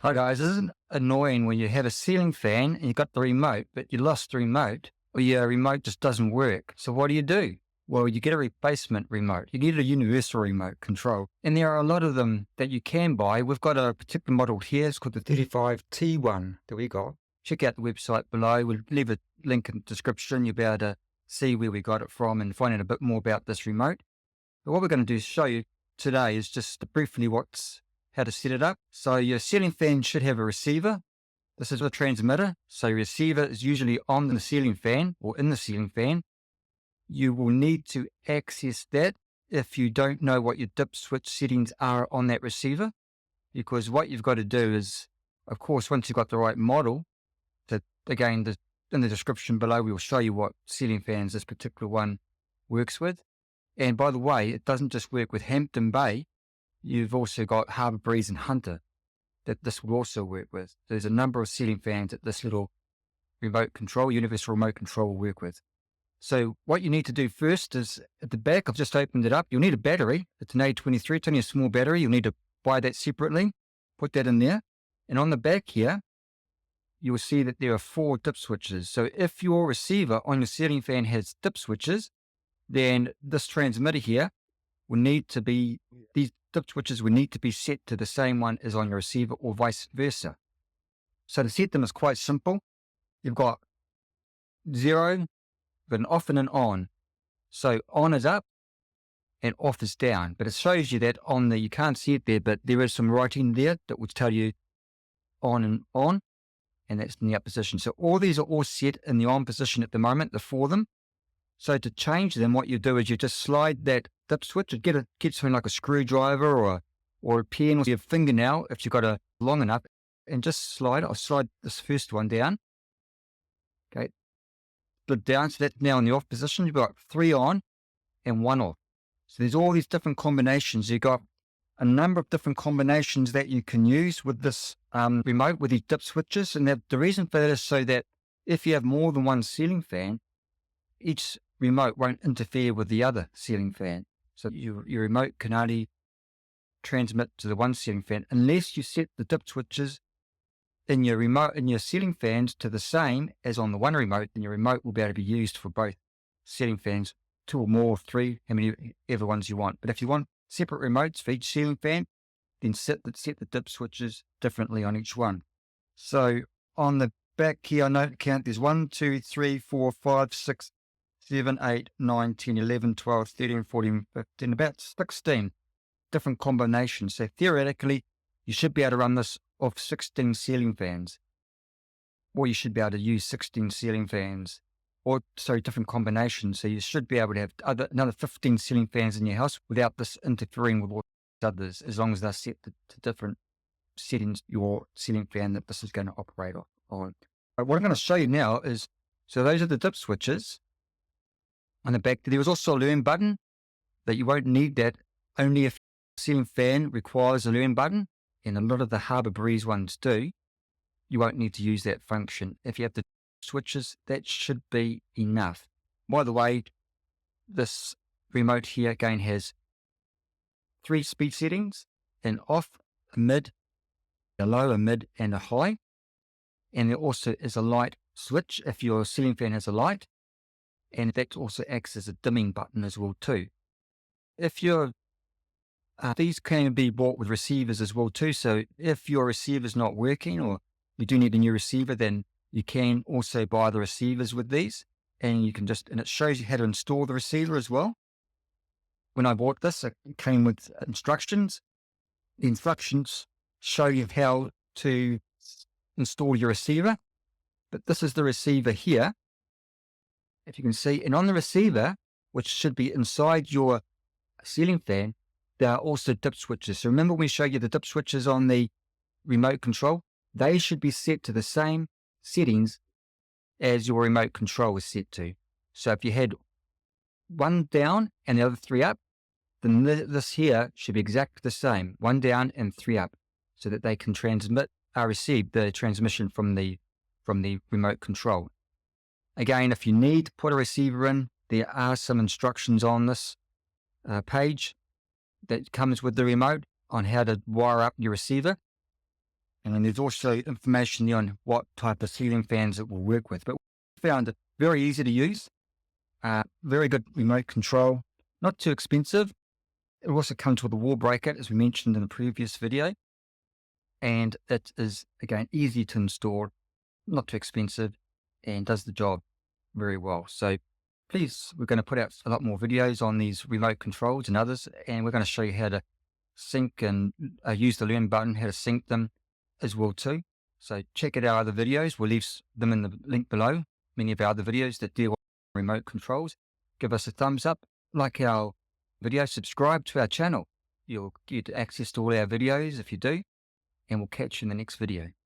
Hi guys, isn't it annoying when you have a ceiling fan and you got the remote, but you lost the remote or your remote just doesn't work? So what do? Well, you get a replacement remote. You get a universal remote control. And there are a lot of them that you can buy. We've got a particular model here. It's called the 35T1 that we got. Check out the website below. We'll leave a link in the description. You'll be able to see where we got it from and find out a bit more about this remote. But what we're going to do is show you today is just briefly how to set it up. So your ceiling fan should have a receiver. This is a transmitter. So your receiver is usually on the ceiling fan or in the ceiling fan. You will need to access that if you don't know what your dip switch settings are on that receiver, because what you've got to do is, of course, once you've got the right model, that again, in the description below, we will show you what ceiling fans this particular one works with. And by the way, it doesn't just work with Hampton Bay. You've also got Harbour Breeze and Hunter that this will also work with. There's a number of ceiling fans that this little universal remote control will work with. So what you need to do first is at the back, I've just opened it up. You'll need a battery. It's an A23. It's only a small battery. You'll need to buy that separately. Put that in there. And on the back here, you will see that there are 4 dip switches. So if your receiver on your ceiling fan has dip switches, then this transmitter here will need to be, these dip switches will need to be set to the same one as on your receiver or vice versa. So to set them is quite simple. You've got 0, you've got an off and an on. So on is up and off is down. But it shows you that on the, you can't see it there, but there is some writing there that will tell you on, and that's in the up position. So all these are all set in the on position at the moment, the 4 of them. So to change them, what you do is you just slide that dip switch, get something like a screwdriver or a pen or your fingernail if you've got a long enough, and just I'll slide this first one down. Okay, slid down, so that's now in the off position. You've got 3 on and 1 off. So there's all these different combinations. You've got a number of different combinations that you can use with this remote with these dip switches. And the reason for that is so that if you have more than one ceiling fan, each remote won't interfere with the other ceiling fan. So your remote can only transmit to the one ceiling fan unless you set the dip switches in your ceiling fans to the same as on the one remote. Then your remote will be able to be used for both ceiling fans, 2 or more, 3, how many ever ones you want. But if you want separate remotes for each ceiling fan, then set the dip switches differently on each one. So on the back here, I note count, there's 1, 2, 3, 4, 5, 6, 7, 8, 9, 10, 11, 12, 13, 14, 15, about 16 different combinations. So theoretically, you should be able to run this off 16 ceiling fans, or you should be able to use 16 ceiling fans, or different combinations. So you should be able to have another 15 ceiling fans in your house without this interfering with all the others, as long as they're set to different settings, your ceiling fan that this is going to operate on. But what I'm going to show you now is, so those are the dip switches. On the back, there was also a learn button, but you won't need that only if the ceiling fan requires a learn button, and a lot of the Harbour Breeze ones do. You won't need to use that function. If you have the switches, that should be enough. By the way, this remote here again has 3 speed settings: an off, a mid, a low, a mid, and a high. And there also is a light switch if your ceiling fan has a light. And that also acts as a dimming button as well too. If these can be bought with receivers as well too. So if your receiver is not working or you do need a new receiver, then you can also buy the receivers with these, and you can and it shows you how to install the receiver as well. When I bought this, it came with instructions. The instructions show you how to install your receiver, but this is the receiver here, if you can see. And on the receiver, which should be inside your ceiling fan, there are also dip switches. So remember we showed you the dip switches on the remote control? They should be set to the same settings as your remote control is set to. So if you had 1 down and the other 3 up, then this here should be exactly the same, 1 down and 3 up, so that they can receive the transmission from the remote control. Again, if you need to put a receiver in, there are some instructions on this page that comes with the remote on how to wire up your receiver. And then there's also information there on what type of ceiling fans it will work with. But we found it very easy to use, very good remote control, not too expensive. It also comes with a wall bracket, as we mentioned in the previous video. And it is, again, easy to install, not too expensive, and does the job very well. So please, we're going to put out a lot more videos on these remote controls and others, and we're going to show you how to sync and use the learn button, how to sync them as well too. So check out our other videos. We'll leave them in the link below. Many of our other videos that deal with remote controls. Give us a thumbs up, like our video, subscribe to our channel. You'll get access to all our videos if you do, and we'll catch you in the next video.